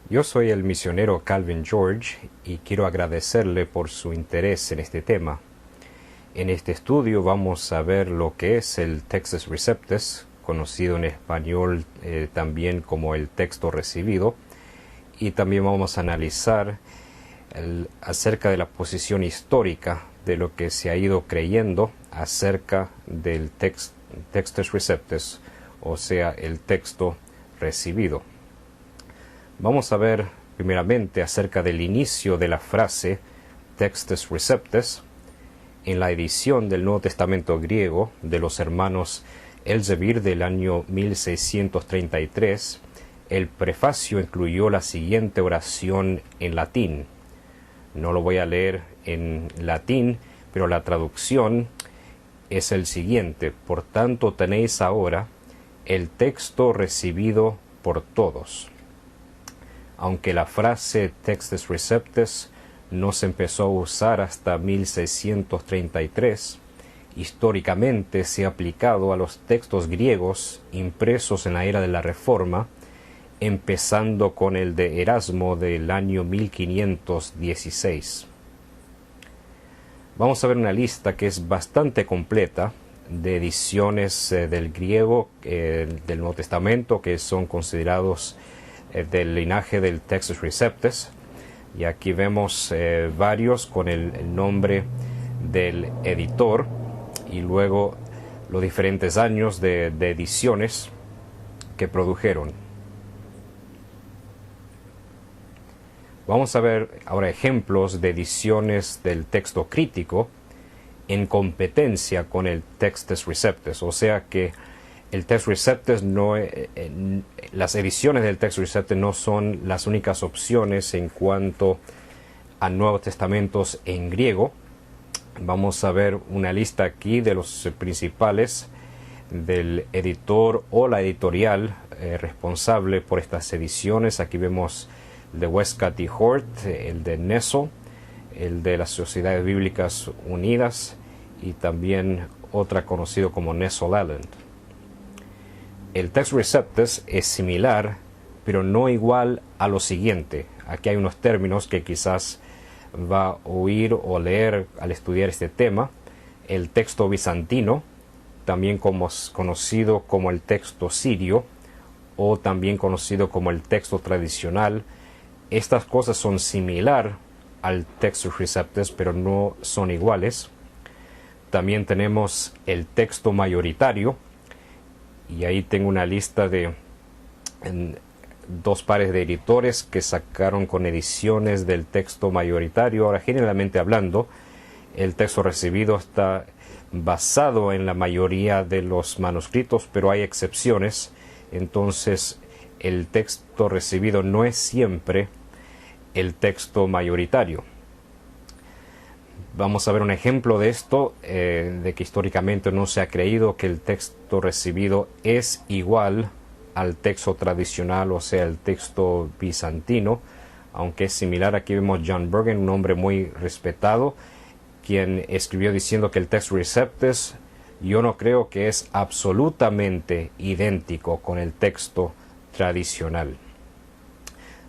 Yo soy el misionero Calvin George y quiero agradecerle por su interés en este tema. En este estudio vamos a ver lo que es el Textus Receptus, conocido en español también como el texto recibido, y también vamos a analizar acerca de la posición histórica de lo que se ha ido creyendo acerca del Textus Receptus, o sea, el texto recibido. Vamos a ver primeramente acerca del inicio de la frase Textus Receptus en la edición del Nuevo Testamento griego de los hermanos Elzevir del año 1633. El prefacio incluyó la siguiente oración en latín. No lo voy a leer en latín, pero la traducción es el siguiente: por tanto tenéis ahora el texto recibido por todos. Aunque la frase Textus Receptus no se empezó a usar hasta 1633, históricamente se ha aplicado a los textos griegos impresos en la era de la Reforma, empezando con el de Erasmo del año 1516. Vamos a ver una lista que es bastante completa de ediciones del griego del Nuevo Testamento que son considerados del linaje del Textus Receptus, y aquí vemos varios con el nombre del editor y luego los diferentes años de ediciones que produjeron. Vamos a ver ahora ejemplos de ediciones del texto crítico en competencia con el Textus Receptus, o sea que el Textus Receptus las ediciones del Textus Receptus no son las únicas opciones en cuanto a Nuevos Testamentos en griego. Vamos a ver una lista aquí de los principales del editor o la editorial responsable por estas ediciones. Aquí vemos el de Westcott y Hort, el de Nessel, el de las Sociedades Bíblicas Unidas y también otra conocido como Nessel-Aland. El Textus Receptus es similar, pero no igual a lo siguiente. Aquí hay unos términos que quizás va a oír o leer al estudiar este tema. El texto bizantino, también conocido como el texto sirio, o también conocido como el texto tradicional. Estas cosas son similar al Textus Receptus, pero no son iguales. También tenemos el texto mayoritario, y ahí tengo una lista de dos pares de editores que sacaron con ediciones del texto mayoritario. Ahora, generalmente hablando, el texto recibido está basado en la mayoría de los manuscritos, pero hay excepciones. Entonces, el texto recibido no es siempre el texto mayoritario. Vamos a ver un ejemplo de esto, de que históricamente no se ha creído que el texto recibido es igual al texto tradicional, o sea, el texto bizantino, aunque es similar. Aquí vemos John Burgon, un hombre muy respetado, quien escribió diciendo que el Textus Receptus, yo no creo que es absolutamente idéntico con el texto tradicional.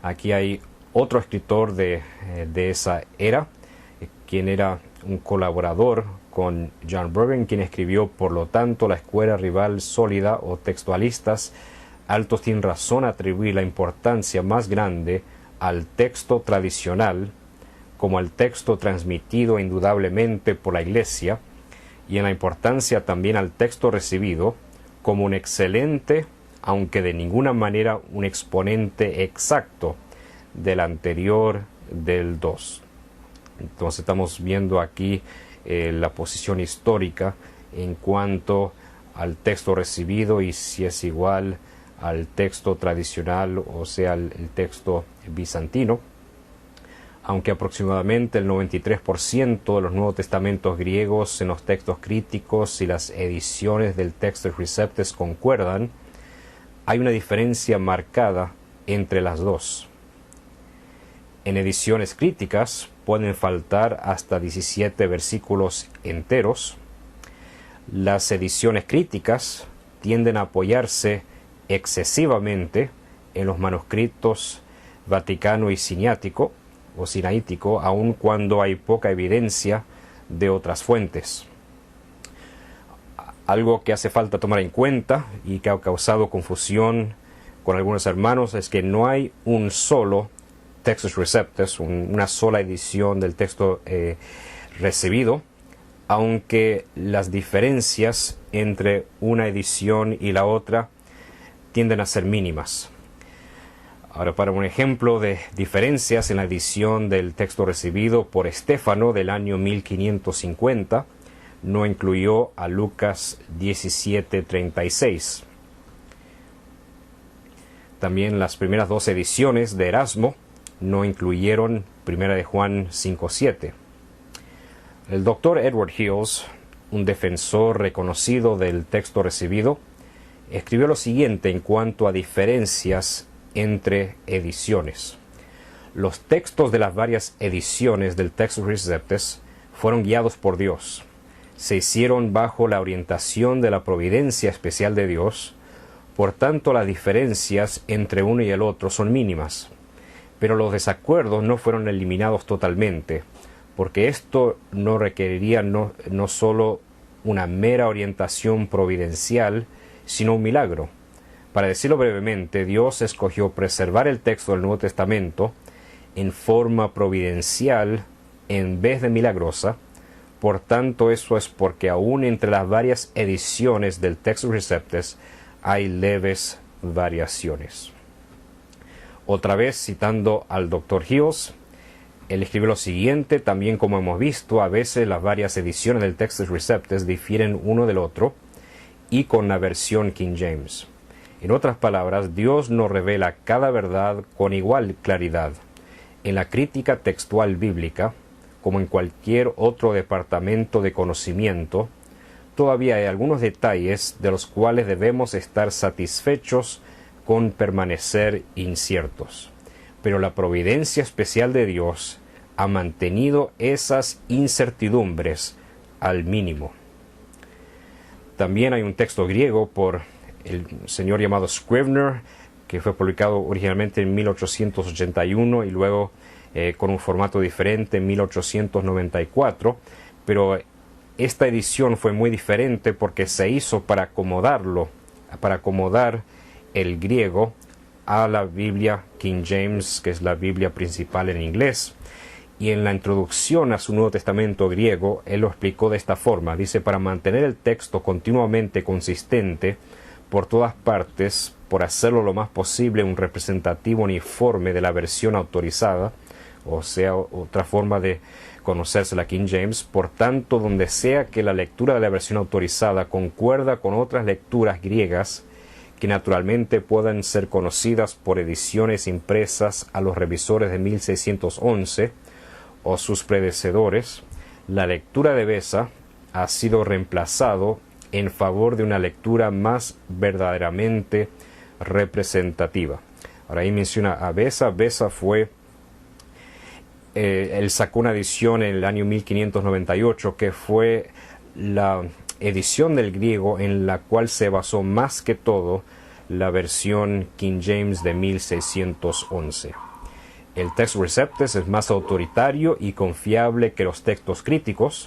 Aquí hay otro escritor de esa era, quien era un colaborador con John Burgon, quien escribió: por lo tanto, la escuela rival sólida o textualistas altos tienen razón a atribuir la importancia más grande al texto tradicional como al texto transmitido indudablemente por la Iglesia, y en la importancia también al texto recibido como un excelente, aunque de ninguna manera un exponente exacto del anterior del 2. Entonces estamos viendo aquí la posición histórica en cuanto al texto recibido y si es igual al texto tradicional, o sea, el texto bizantino. Aunque aproximadamente el 93% de los Nuevos Testamentos griegos en los textos críticos y las ediciones del Textus Receptus concuerdan, hay una diferencia marcada entre las dos. En ediciones críticas pueden faltar hasta 17 versículos enteros. Las ediciones críticas tienden a apoyarse excesivamente en los manuscritos vaticano y sinaítico, aun cuando hay poca evidencia de otras fuentes. Algo que hace falta tomar en cuenta y que ha causado confusión con algunos hermanos es que no hay un solo Textus Receptus, una sola edición del texto recibido, aunque las diferencias entre una edición y la otra tienden a ser mínimas. Ahora, para un ejemplo de diferencias en la edición del texto recibido por Estéfano del año 1550, no incluyó a Lucas 17:36. También las primeras dos ediciones de Erasmo no incluyeron 1 de Juan 5:7. El Dr. Edward Hills, un defensor reconocido del texto recibido, escribió lo siguiente en cuanto a diferencias entre ediciones. Los textos de las varias ediciones del Textus Receptus fueron guiados por Dios. Se hicieron bajo la orientación de la providencia especial de Dios, por tanto las diferencias entre uno y el otro son mínimas. Pero los desacuerdos no fueron eliminados totalmente, porque esto no requeriría no solo una mera orientación providencial, sino un milagro. Para decirlo brevemente, Dios escogió preservar el texto del Nuevo Testamento en forma providencial en vez de milagrosa. Por tanto, eso es porque aún entre las varias ediciones del Textus Receptus hay leves variaciones. Otra vez, citando al Dr. Hills, él escribe lo siguiente: también como hemos visto, a veces las varias ediciones del Textus Receptus difieren uno del otro, y con la versión King James. En otras palabras, Dios nos revela cada verdad con igual claridad. En la crítica textual bíblica, como en cualquier otro departamento de conocimiento, todavía hay algunos detalles de los cuales debemos estar satisfechos con permanecer inciertos. Pero la providencia especial de Dios ha mantenido esas incertidumbres al mínimo. También hay un texto griego por el señor llamado Scrivener, que fue publicado originalmente en 1881 y luego con un formato diferente en 1894, pero esta edición fue muy diferente porque se hizo para acomodar el griego a la Biblia King James, que es la Biblia principal en inglés. Y en la introducción a su Nuevo Testamento griego, él lo explicó de esta forma. Dice: para mantener el texto continuamente consistente por todas partes, por hacerlo lo más posible un representativo uniforme de la versión autorizada, o sea, otra forma de conocerse la King James, por tanto, donde sea que la lectura de la versión autorizada concuerda con otras lecturas griegas que naturalmente puedan ser conocidas por ediciones impresas a los revisores de 1611 o sus predecesores, la lectura de Beza ha sido reemplazado en favor de una lectura más verdaderamente representativa. Ahora ahí menciona a Beza. Beza fue, él sacó una edición en el año 1598 que fue la edición del griego en la cual se basó más que todo la versión King James de 1611. El Textus Receptus es más autoritario y confiable que los textos críticos,